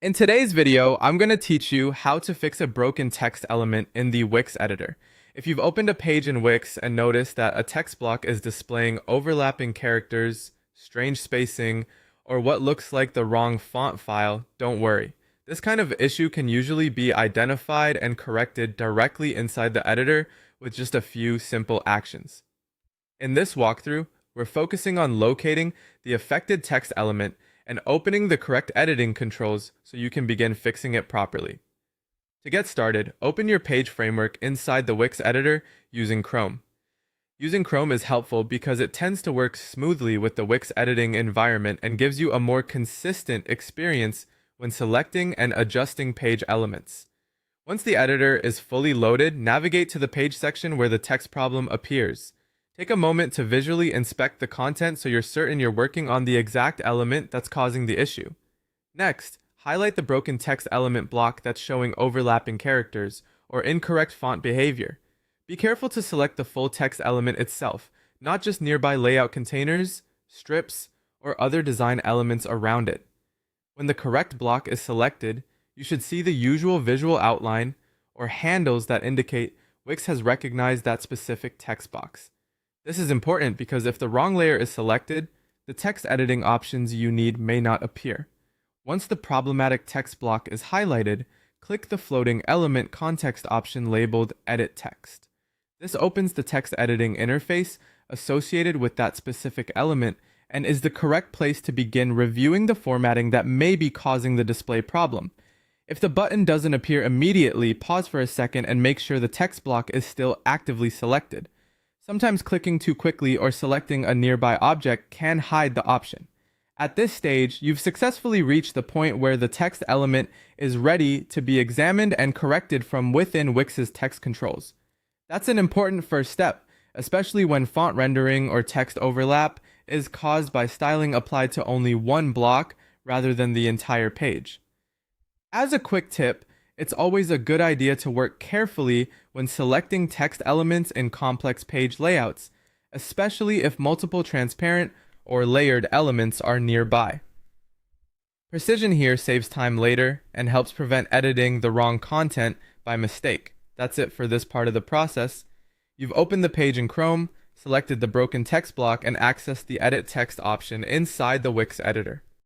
In today's video, I'm going to teach you how to fix a broken text element in the Wix editor. If you've opened a page in Wix and noticed that a text block is displaying overlapping characters, strange spacing, or what looks like the wrong font file, don't worry. This kind of issue can usually be identified and corrected directly inside the editor with just a few simple actions. In this walkthrough, we're focusing on locating the affected text element and opening the correct editing controls so you can begin fixing it properly. To get started, open your page framework inside the Wix editor using Chrome. Using Chrome is helpful because it tends to work smoothly with the Wix editing environment and gives you a more consistent experience when selecting and adjusting page elements. Once the editor is fully loaded, navigate to the page section where the text problem appears. Take a moment to visually inspect the content so you're certain you're working on the exact element that's causing the issue. Next, highlight the broken text element block that's showing overlapping characters or incorrect font behavior. Be careful to select the full text element itself, not just nearby layout containers, strips, or other design elements around it. When the correct block is selected, you should see the usual visual outline or handles that indicate Wix has recognized that specific text box. This is important because if the wrong layer is selected, the text editing options you need may not appear. Once the problematic text block is highlighted, click the floating element context option labeled Edit Text. This opens the text editing interface associated with that specific element and is the correct place to begin reviewing the formatting that may be causing the display problem. If the button doesn't appear immediately, pause for a second and make sure the text block is still actively selected. Sometimes clicking too quickly or selecting a nearby object can hide the option. At this stage, you've successfully reached the point where the text element is ready to be examined and corrected from within Wix's text controls. That's an important first step, especially when font rendering or text overlap is caused by styling applied to only one block rather than the entire page. As a quick tip, it's always a good idea to work carefully when selecting text elements in complex page layouts, especially if multiple transparent or layered elements are nearby. Precision here saves time later and helps prevent editing the wrong content by mistake. That's it for this part of the process. You've opened the page in Chrome, selected the broken text block, and accessed the Edit Text option inside the Wix editor.